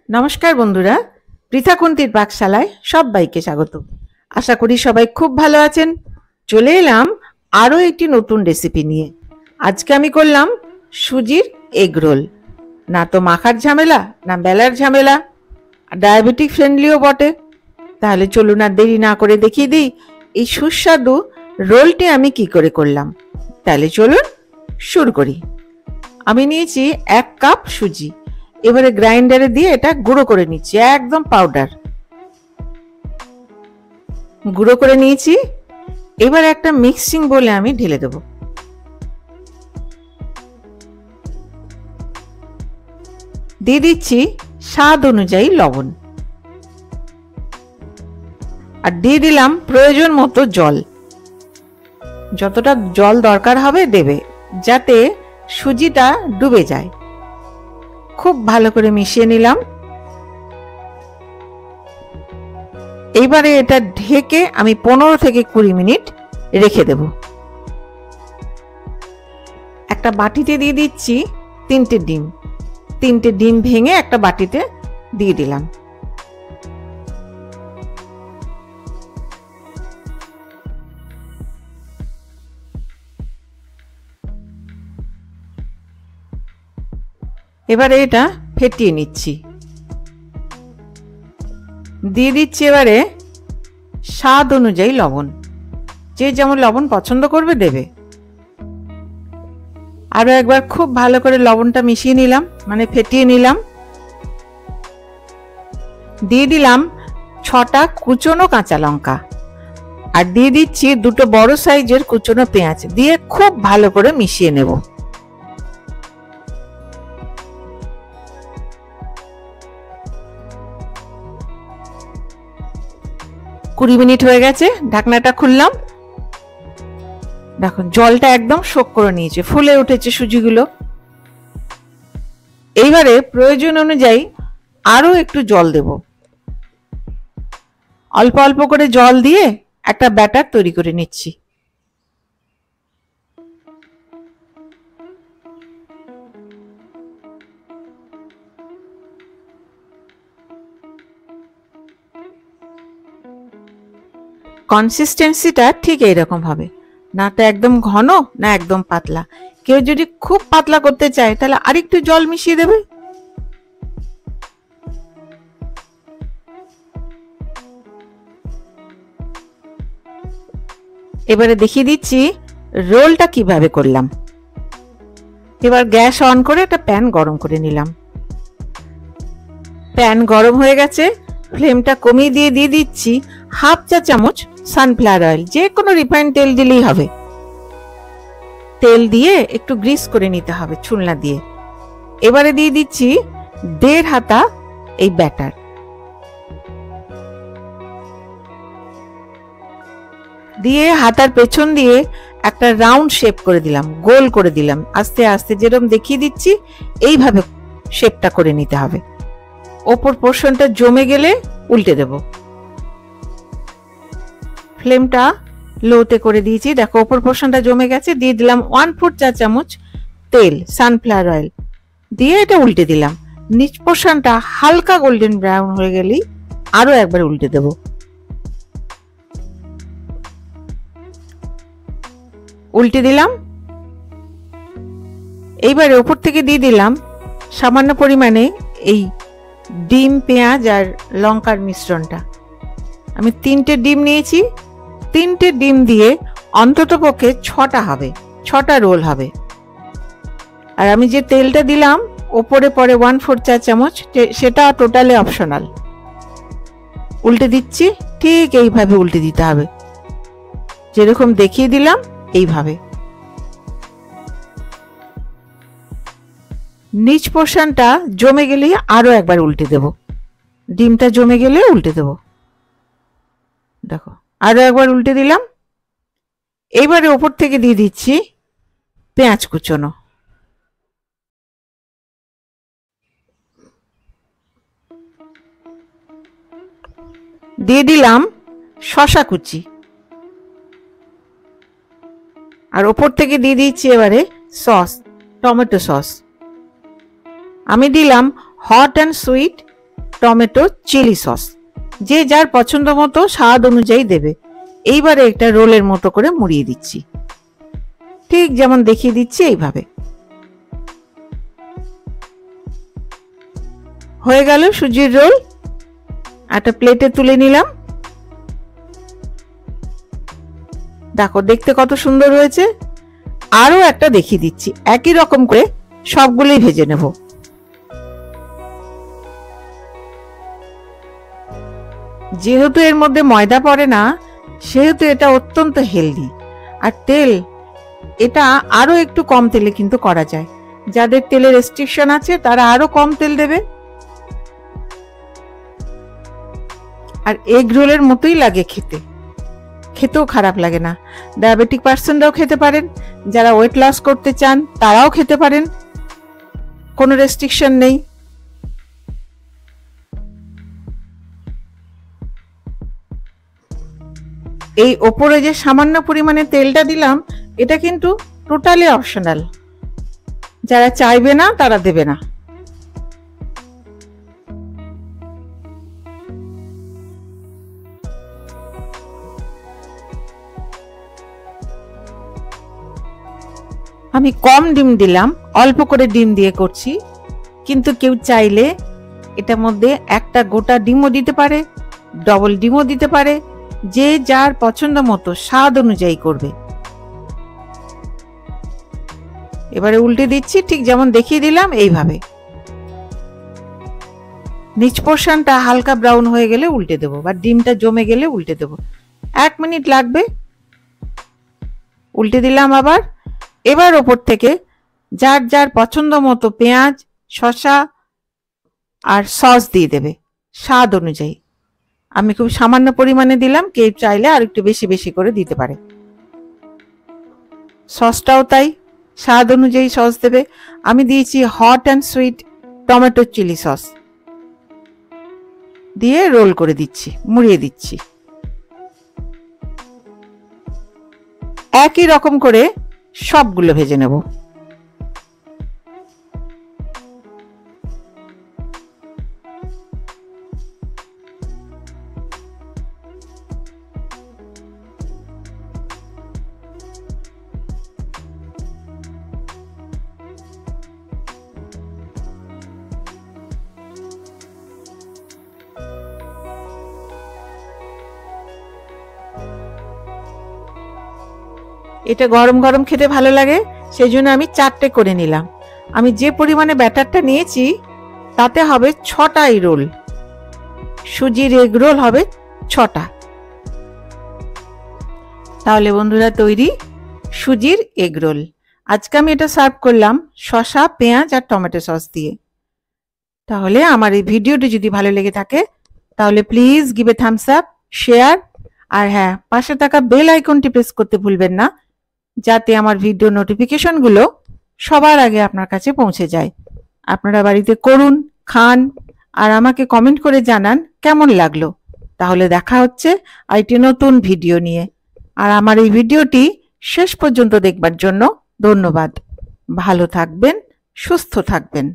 নমস্কার বন্ধুরা, পৃথাকুন্তির পাকশালায় সবাইকে স্বাগত। আশা করি সবাই খুব ভালো আছেন। চলে এলাম আরও একটি নতুন রেসিপি নিয়ে। আজকে আমি করলাম সুজির এগ রোল। না তো মাখার ঝামেলা, না বেলার ঝামেলা, ডায়াবেটিক ফ্রেন্ডলিও বটে। তাহলে চলুন আর দেরি না করে দেখিয়ে দিই এই সুস্বাদু রোলটি আমি কি করে করলাম। তাহলে চলুন শুরু করি। আমি নিয়েছি 1 কাপ সুজি। এবারে গ্রাইন্ডারে দিয়ে এটা গুঁড়ো করে নিচ্ছি, একদম পাউডার গুঁড়ো করে নিয়েছি। এবার একটা মিক্সিং বোলে আমি ঢেলে দেব। দিয়ে দিচ্ছি স্বাদ অনুযায়ী লবণ, আর দিয়ে দিলাম প্রয়োজন মতো জল। যতটা জল দরকার হবে দেবে, যাতে সুজিটা ডুবে যায়। খুব ভালো করে মিশিয়ে নিলাম। এইবারে এটা ঢেকে আমি 15 থেকে 20 মিনিট রেখে দেব। একটা বাটিতে দিয়ে দিচ্ছি 3টে ডিম। 3টে ডিম ভেঙে একটা বাটিতে দিয়ে দিলাম। এবারে এটা ফেটিয়ে নিচ্ছি। দিয়ে দিচ্ছি এবারে স্বাদ অনুযায়ী লবণ। যে যেমন লবণ পছন্দ করবে দেবে। আরো একবার খুব ভালো করে লবণটা মিশিয়ে নিলাম, মানে ফেটিয়ে নিলাম। দিয়ে দিলাম 6টা কুচনো কাঁচা লঙ্কা, আর দিয়ে দিচ্ছি 2টো বড় সাইজের কুচনো পেঁয়াজ। দিয়ে খুব ভালো করে মিশিয়ে নেব। কুড়ি মিনিট হয়ে গেছে, ঢাকনাটা খুললাম। দেখুন জলটা একদম শোক করে নিয়েছে, ফুলে উঠেছে সুজিগুলো। এইবারে প্রয়োজন অনুযায়ী আরো একটু জল দেব। অল্প অল্প করে জল দিয়ে একটা ব্যাটার তৈরি করে নিচ্ছি। কনসিস্টেন্সিটা ঠিক এইরকম হবে, না তো একদম ঘন না একদম পাতলা। কেউ যদি খুব পাতলা করতে চায় তাহলে আরেকটু জল মিশিয়ে দেবে। এবারে দেখিয়ে দিচ্ছি রোলটা কিভাবে করলাম। এবার গ্যাস অন করে একটা প্যান গরম করে নিলাম। প্যান গরম হয়ে গেছে, ফ্লেমটা কমিয়ে দিয়ে দিচ্ছি 1/2 চা চামচ সানফ্লাওয়ার অয়েল। যে কোনো রিফাইন্ড তেল দিলেই হবে। তেল দিয়ে একটু গ্রিস করে নিতে হবে ছুলনা দিয়ে। এবারে দিয়ে দিচ্ছি 1.5 হাতা এই ব্যাটার। দিয়ে হাতার পেছন দিয়ে একটা রাউন্ড শেপ করে দিলাম, গোল করে দিলাম। আস্তে আস্তে যেরকম দেখিয়ে দিচ্ছি এইভাবে শেপটা করে নিতে হবে। ওপর পোর্শনটা জমে গেলে উল্টে দেব। ফ্লেমটা লোতে করে দিয়েছি। দেখো ওপর পোর্শনটা জমে গেছে। দিয়ে দিলাম 1/4 চা চামচ তেল, সানফ্লাওয়ার অয়েল। দিয়ে এটা উল্টে দিলাম। নিচ পোর্শনটা হালকা গোল্ডেন ব্রাউন হয়ে গেলেই আরো একবার উল্টে দেব। উল্টে দিলাম। এইবারে ওপর থেকে দিয়ে দিলাম সামান্য পরিমাণে এই ডিম, পেঁয়াজ আর লঙ্কার মিশ্রণটা। আমি 3টে ডিম নিয়েছি। 3টে ডিম দিয়ে অন্তত পক্ষে 6টা হবে, 6টা রোল হবে। আর আমি যে তেলটা দিলাম ওপরে পরে 1/4 চা চামচ, সেটা টোটালি অপশনাল। উল্টে দিচ্ছি। ঠিক এইভাবে উল্টে দিতে হবে, যেরকম দেখিয়ে দিলাম এইভাবে। নিচ পোর্শনটা জমে গেলে আরো একবার উল্টে দেব। ডিমটা জমে গেলে উল্টে দেব। দেখো আরো একবার উল্টে দিলাম। এইবারে ওপর থেকে দিয়ে দিচ্ছি পেঁয়াজ কুচনো। দিয়ে দিলাম শসা কুচি। আর ওপর থেকে দিয়ে দিচ্ছি এবারে সস, টমেটো সস। আমি দিলাম hot and sweet tomato chilli sauce, যে যার পছন্দ মতো স্বাদ অনুযায়ী দেবে। এইবারে একটা রোলের মতো করে মুড়িয়ে দিচ্ছি, ঠিক যেমন দেখিয়ে দিচ্ছি এইভাবে। হয়ে গেল সুজির রোল। একটা প্লেটে তুলে নিলাম। দেখো দেখতে কত সুন্দর হয়েছে। আরো একটা দেখিয়ে দিচ্ছি, একই রকম করে সবগুলোই ভেজে নেব। যেহেতু এর মধ্যে ময়দা পড়ে না, সেহেতু এটা অত্যন্ত হেলদি। আর তেল, এটা আরো একটু কম তেলে কিন্তু করা যায়। যাদের তেলের রেস্ট্রিকশন আছে তারা আরো কম তেল দেবে। আর এগ রোলের মতোই লাগে খেতে, খেতেও খারাপ লাগে না। ডায়াবেটিক পার্সনরাও খেতে পারেন, যারা ওয়েট লস করতে চান তারাও খেতে পারেন, কোনো রেস্ট্রিকশন নেই। এই ওপরে যে সামান্য পরিমাণে তেলটা দিলাম, এটা কিন্তু টোটালি অপশনাল। যারা চাইবে না তারা দেবে না। আমি কম ডিম দিলাম, অল্প করে ডিম দিয়ে করছি, কিন্তু কেউ চাইলে এটার মধ্যে একটা গোটা ডিমও দিতে পারে, ডবল ডিমও দিতে পারে, যে যার পছন্দ মতো স্বাদ অনুযায়ী করবে। এবারে উল্টে দিচ্ছি, ঠিক যেমন দেখিয়ে দিলাম এইভাবে। নিচ পোর্শনটা হালকা ব্রাউন হয়ে গেলে উল্টে দেবো, বা ডিমটা জমে গেলে উল্টে দেবো। 1 মিনিট লাগবে। উল্টে দিলাম আবার। এবার ওপর থেকে যার যার পছন্দ মতো পেঁয়াজ, শসা আর সস দিয়ে দেবে স্বাদ অনুযায়ী। আমি খুব সামান্য পরিমাণে দিলাম, কেউ চাইলে আর একটু বেশি বেশি করে দিতে পারে। সসটাও তাই, স্বাদ অনুযায়ী সস দেবে। আমি দিয়েছি hot and sweet tomato chilli sauce দিয়ে রোল করে দিচ্ছি, মুড়িয়ে দিচ্ছি। একই রকম করে সবগুলো ভেজে নেব। এটা গরম গরম খেতে ভালো লাগে, সেই জন্য আমি 4টে করে নিলাম। আমি যে পরিমাণে ব্যাটারটা নিয়েছি তাতে হবে 6টাই রোল। সুজির এগ রোল হবে 6টা। তাহলে বন্ধুরা তৈরি সুজির এগ রোল। আজকে আমি এটা সার্ভ করলাম শসা, পেঁয়াজ আর টমেটো সস দিয়ে। তাহলে আমার এই ভিডিওটি যদি ভালো লেগে থাকে তাহলে please give a thumbs up, share, আর হ্যাঁ, পাশে থাকা বেল আইকনটি প্রেস করতে ভুলবেন না, যাতে আমার ভিডিও নোটিফিকেশনগুলো সবার আগে আপনার কাছে পৌঁছে যায়। আপনারা বাড়িতে করুন, খান, আর আমাকে কমেন্ট করে জানান কেমন লাগলো। তাহলে দেখা হচ্ছে আরেকটি নতুন ভিডিও নিয়ে। আর আমার এই ভিডিওটি শেষ পর্যন্ত দেখবার জন্য ধন্যবাদ। ভালো থাকবেন, সুস্থ থাকবেন।